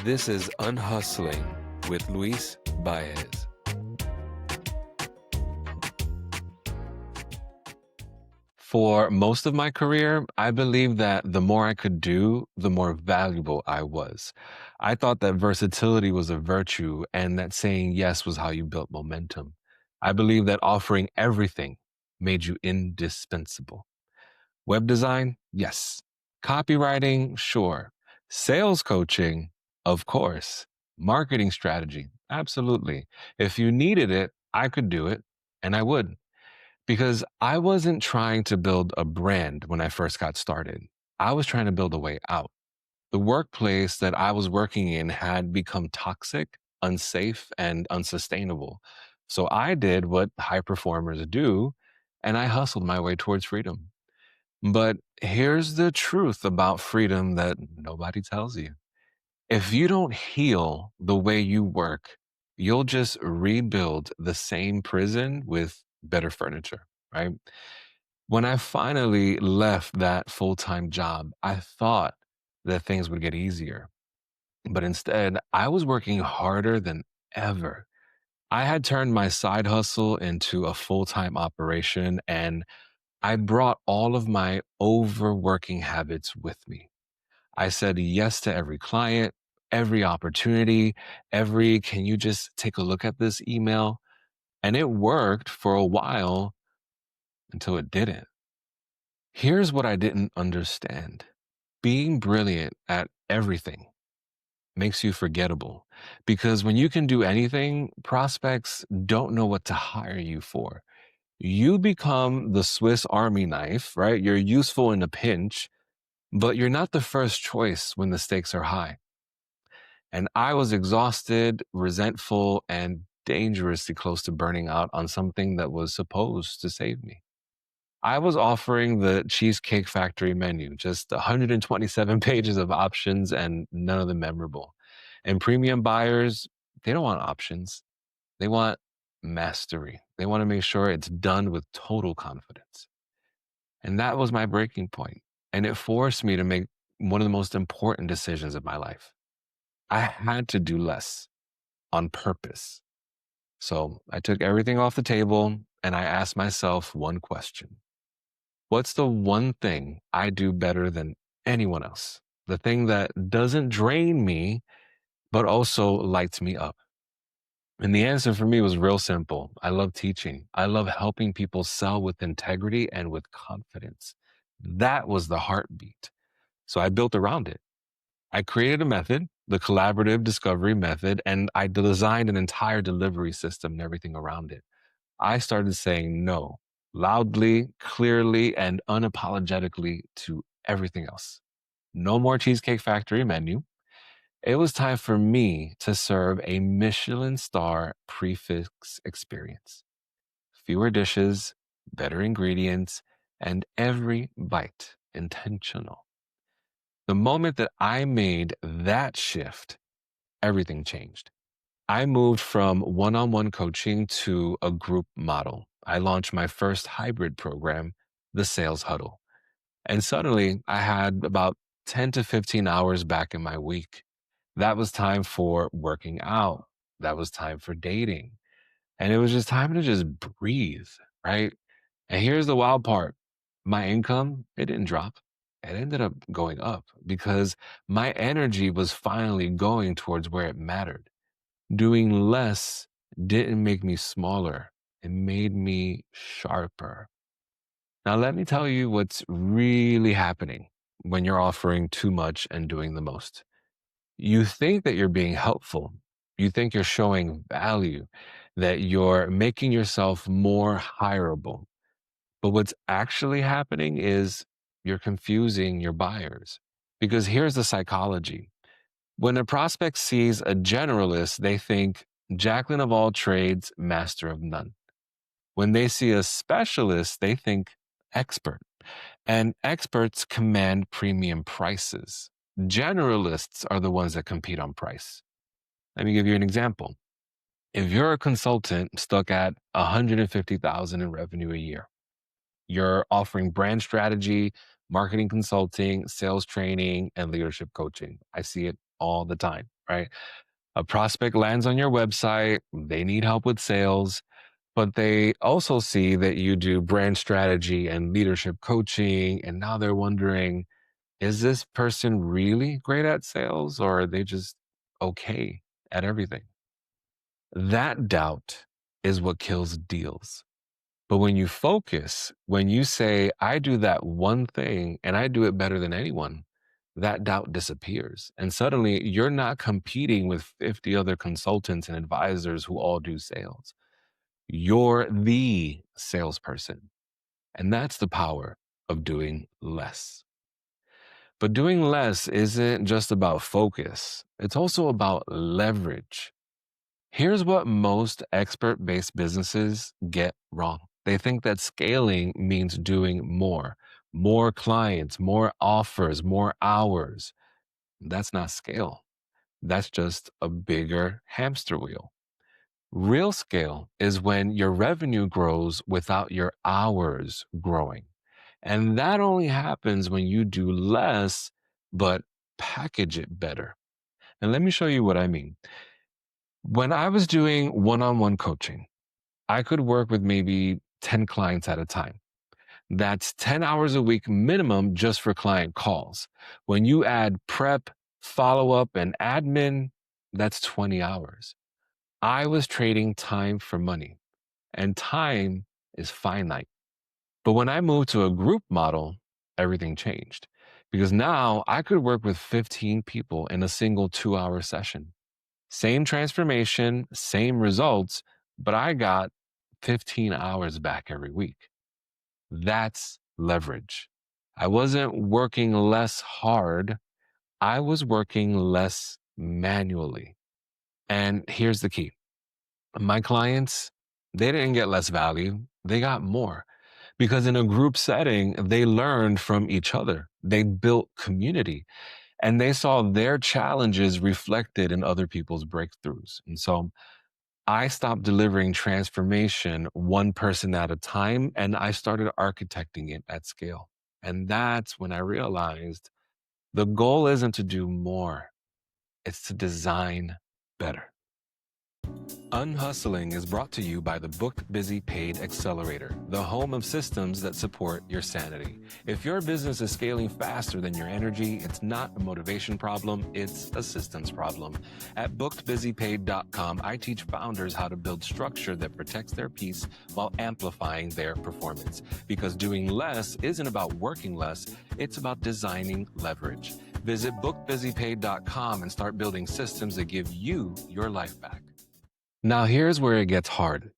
This is Unhustling with Luis Baez. For most of my career, I believed that the more I could do, the more valuable I was. I thought that versatility was a virtue and that saying yes was how you built momentum. I believed that offering everything made you indispensable. Web design? Yes. Copywriting? Sure. Sales coaching? Of course. Marketing strategy? Absolutely. If you needed it, I could do it, and I would. Because I wasn't trying to build a brand when I first got started. I was trying to build a way out. The workplace that I was working in had become toxic, unsafe, and unsustainable. So I did what high performers do, and I hustled my way towards freedom. But here's the truth about freedom that nobody tells you. If you don't heal the way you work, you'll just rebuild the same prison with better furniture, right? When I finally left that full time job, I thought that things would get easier. But instead, I was working harder than ever. I had turned my side hustle into a full time operation, and I brought all of my overworking habits with me. I said yes to every client, every opportunity, every can you just take a look at this email? And it worked for a while until it didn't. Here's what I didn't understand: being brilliant at everything makes you forgettable because when you can do anything, prospects don't know what to hire you for. You become the Swiss Army knife, right? You're useful in a pinch, but you're not the first choice when the stakes are high. And I was exhausted, resentful, and dangerously close to burning out on something that was supposed to save me. I was offering the Cheesecake Factory menu, just 127 pages of options and none of them memorable. And premium buyers, they don't want options. They want mastery. They want to make sure it's done with total confidence. And that was my breaking point. And it forced me to make one of the most important decisions of my life. I had to do less on purpose. So I took everything off the table and I asked myself one question: what's the one thing I do better than anyone else? The thing that doesn't drain me, but also lights me up. And the answer for me was real simple. I love teaching. I love helping people sell with integrity and with confidence. That was the heartbeat. So I built around it. I created a method, the collaborative discovery method, and I designed an entire delivery system and everything around it. I started saying no loudly, clearly, and unapologetically to everything else. No more Cheesecake Factory menu. It was time for me to serve a Michelin-star prefix experience. Fewer dishes, better ingredients, and every bite intentional. The moment that I made that shift, everything changed. I moved from one on one coaching to a group model. I launched my first hybrid program, the Sales Huddle. And suddenly I had about 10 to 15 hours back in my week. That was time for working out. That was time for dating. And it was just time to just breathe, right? And here's the wild part: my income, it didn't drop. It ended up going up because my energy was finally going towards where it mattered. Doing less didn't make me smaller, it made me sharper. Now, let me tell you what's really happening when you're offering too much and doing the most. You think that you're being helpful, you think you're showing value, that you're making yourself more hireable. But what's actually happening is you're confusing your buyers. Because here's the psychology: when a prospect sees a generalist, they think Jacqueline of all trades, master of none. When they see a specialist, they think expert. And experts command premium prices. Generalists are the ones that compete on price. Let me give you an example. If you're a consultant stuck at 150,000 in revenue a year, you're offering brand strategy, marketing consulting, sales training, and leadership coaching. I see it all the time, right? A prospect lands on your website, they need help with sales, but they also see that you do brand strategy and leadership coaching. And now they're wondering, is this person really great at sales or are they just okay at everything? That doubt is what kills deals. But when you focus, when you say, I do that one thing and I do it better than anyone, that doubt disappears. And suddenly you're not competing with 50 other consultants and advisors who all do sales. You're the salesperson. And that's the power of doing less. But doing less isn't just about focus, it's also about leverage. Here's what most expert based businesses get wrong. They think that scaling means doing more clients, more offers, more hours. That's not scale. That's just a bigger hamster wheel. Real scale is when your revenue grows without your hours growing. And that only happens when you do less, but package it better. And let me show you what I mean. When I was doing one on one coaching, I could work with maybe 10 clients at a time. That's 10 hours a week minimum just for client calls. When you add prep, follow up, and admin, that's 20 hours. I was trading time for money, and time is finite. But when I moved to a group model, everything changed because now I could work with 15 people in a single 2-hour session. Same transformation, same results, but I got 15 hours back every week. That's leverage. I wasn't working less hard, I was working less manually. And here's the key, my clients, they didn't get less value, they got more. Because in a group setting, they learned from each other. They built community and they saw their challenges reflected in other people's breakthroughs. And so I stopped delivering transformation one person at a time and I started architecting it at scale. And that's when I realized the goal isn't to do more, it's to design better. Unhustling is brought to you by the Booked Busy Paid Accelerator, the home of systems that support your sanity. If your business is scaling faster than your energy, it's not a motivation problem, it's a systems problem. At bookedbusypaid.com, I teach founders how to build structure that protects their peace while amplifying their performance. Because doing less isn't about working less, it's about designing leverage. Visit bookedbusypaid.com and start building systems that give you your life back. Now, here's where it gets hard.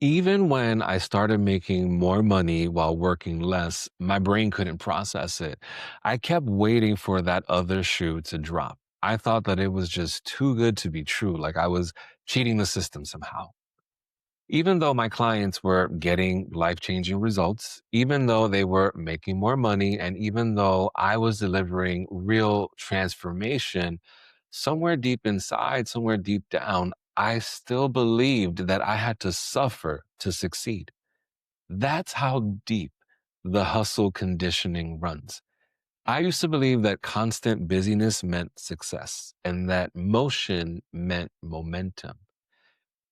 Even when I started making more money while working less, my brain couldn't process it. I kept waiting for that other shoe to drop. I thought that it was just too good to be true, like I was cheating the system somehow. Even though my clients were getting life changing results, even though they were making more money, and even though I was delivering real transformation, somewhere deep inside, somewhere deep down, I still believed that I had to suffer to succeed. That's how deep the hustle conditioning runs. I used to believe that constant busyness meant success and that motion meant momentum.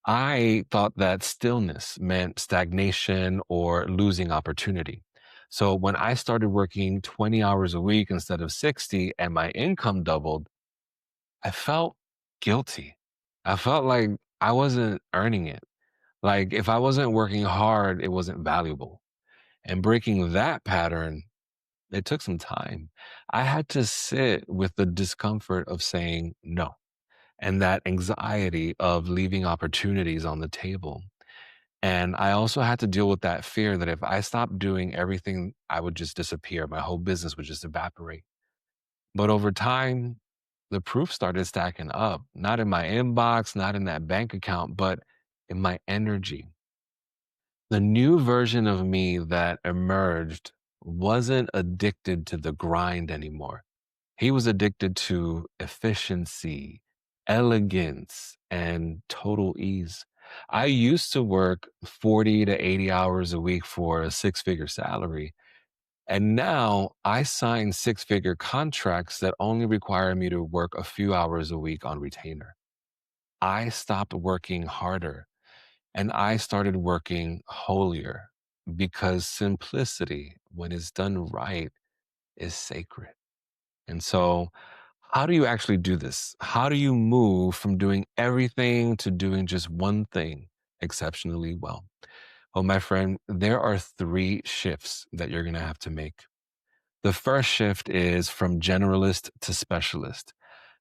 I thought that stillness meant stagnation or losing opportunity. So when I started working 20 hours a week instead of 60 and my income doubled, I felt guilty. I felt like I wasn't earning it. Like if I wasn't working hard, it wasn't valuable. And breaking that pattern, it took some time. I had to sit with the discomfort of saying no and that anxiety of leaving opportunities on the table. And I also had to deal with that fear that if I stopped doing everything, I would just disappear. My whole business would just evaporate. But over time, the proof started stacking up, not in my inbox, not in that bank account, but in my energy. The new version of me that emerged wasn't addicted to the grind anymore. He was addicted to efficiency, elegance, and total ease. I used to work 40 to 80 hours a week for a six-figure salary, And now I sign six-figure contracts that only require me to work a few hours a week on retainer. I stopped working harder and I started working holier because simplicity, when it's done right, is sacred. And so, how do you actually do this? How do you move from doing everything to doing just one thing exceptionally well? Well, my friend, there are three shifts that you're going to have to make. The first shift is from generalist to specialist.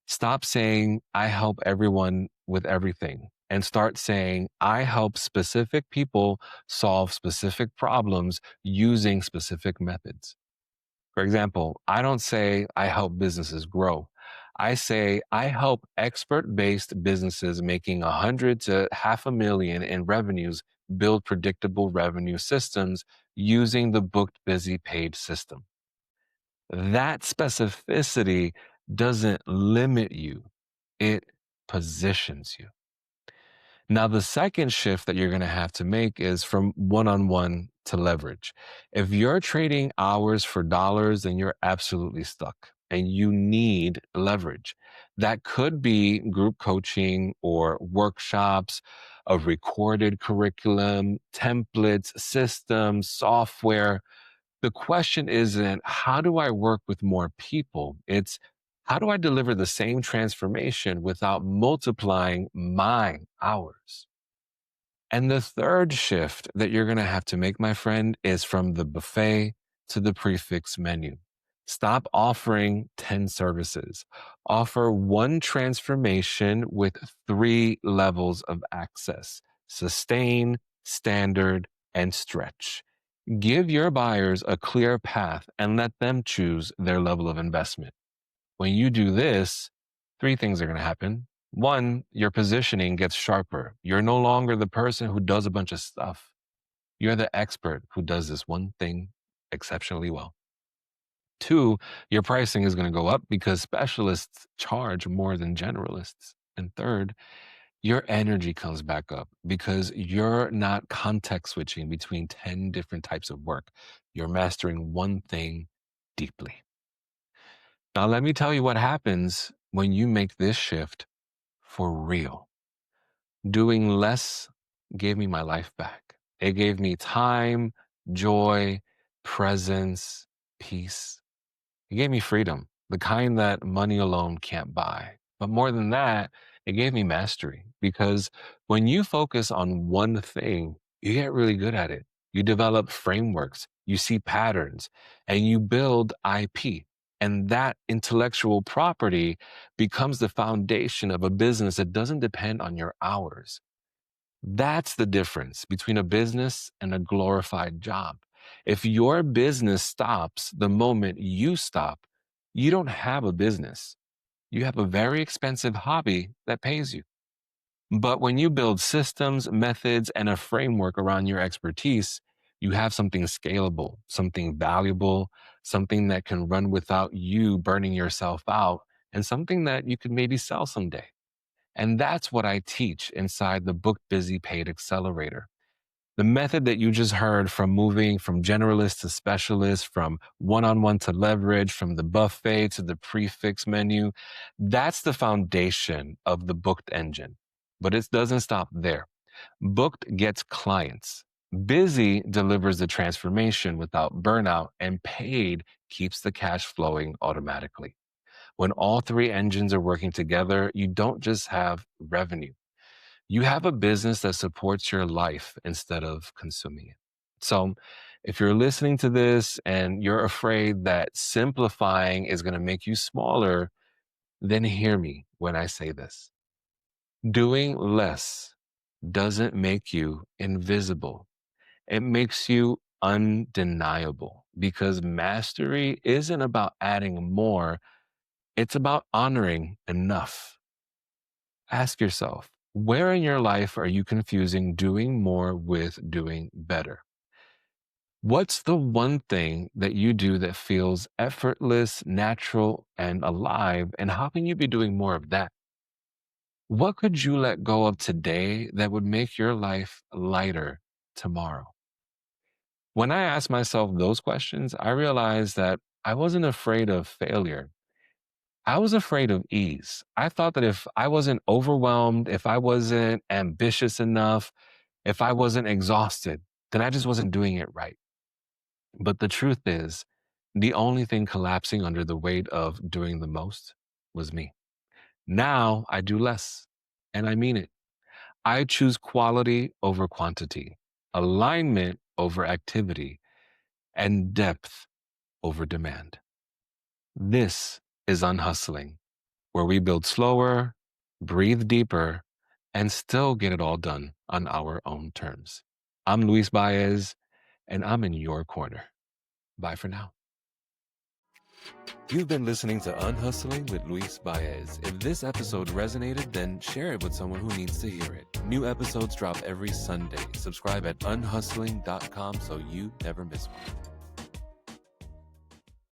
Stop saying, I help everyone with everything, and start saying, I help specific people solve specific problems using specific methods. For example, I don't say I help businesses grow. I say I help expert based businesses making 100 to half a million in revenues build predictable revenue systems using the booked busy paid system. That specificity doesn't limit you, it positions you. Now, the second shift that you're going to have to make is from one on one to leverage. If you're trading hours for dollars, then you're absolutely stuck and you need leverage. That could be group coaching or workshops, a recorded curriculum, templates, systems, software. The question isn't, how do I work with more people? It's, how do I deliver the same transformation without multiplying my hours? And the third shift that you're going to have to make, my friend, is from the buffet to the prefix menu. Stop offering 10 services. Offer one transformation with three levels of access: sustain, standard, and stretch. Give your buyers a clear path and let them choose their level of investment. When you do this, three things are going to happen. One, your positioning gets sharper. You're no longer the person who does a bunch of stuff. You're the expert who does this one thing exceptionally well. Two, your pricing is going to go up because specialists charge more than generalists. And third, your energy comes back up because you're not context switching between 10 different types of work. You're mastering one thing deeply. Now, let me tell you what happens when you make this shift for real. Doing less gave me my life back. It gave me time, joy, presence, peace. It gave me freedom, the kind that money alone can't buy. But more than that, it gave me mastery because when you focus on one thing, you get really good at it. You develop frameworks, you see patterns, and you build IP. And that intellectual property becomes the foundation of a business that doesn't depend on your hours. That's the difference between a business and a glorified job. If your business stops the moment you stop, you don't have a business. You have a very expensive hobby that pays you. But when you build systems, methods, and a framework around your expertise, you have something scalable, something valuable, something that can run without you burning yourself out, and something that you could maybe sell someday. And that's what I teach inside the Book Busy Paid Accelerator. The method that you just heard, from moving from generalist to specialist, from one on one to leverage, from the buffet to the prefix menu, that's the foundation of the booked engine. But it doesn't stop there. Booked gets clients. Busy delivers the transformation without burnout, and paid keeps the cash flowing automatically. When all three engines are working together, you don't just have revenue. You have a business that supports your life instead of consuming it. So, if you're listening to this and you're afraid that simplifying is going to make you smaller, then hear me when I say this. Doing less doesn't make you invisible. It makes you undeniable, because mastery isn't about adding more, it's about honoring enough. Ask yourself, where in your life are you confusing doing more with doing better? What's the one thing that you do that feels effortless, natural, and alive? And how can you be doing more of that? What could you let go of today that would make your life lighter tomorrow? When I asked myself those questions, I realized that I wasn't afraid of failure. I was afraid of ease. I thought that if I wasn't overwhelmed, if I wasn't ambitious enough, if I wasn't exhausted, then I just wasn't doing it right. But the truth is, the only thing collapsing under the weight of doing the most was me. Now I do less, and I mean it. I choose quality over quantity, alignment over activity, and depth over demand. This is unhustling, where we build slower, breathe deeper, and still get it all done on our own terms. I'm Luis Baez, and I'm in your corner. Bye for now. You've been listening to Unhustling with Luis Baez. If this episode resonated, then share it with someone who needs to hear it. New episodes drop every Sunday. Subscribe at unhustling.com so you never miss one.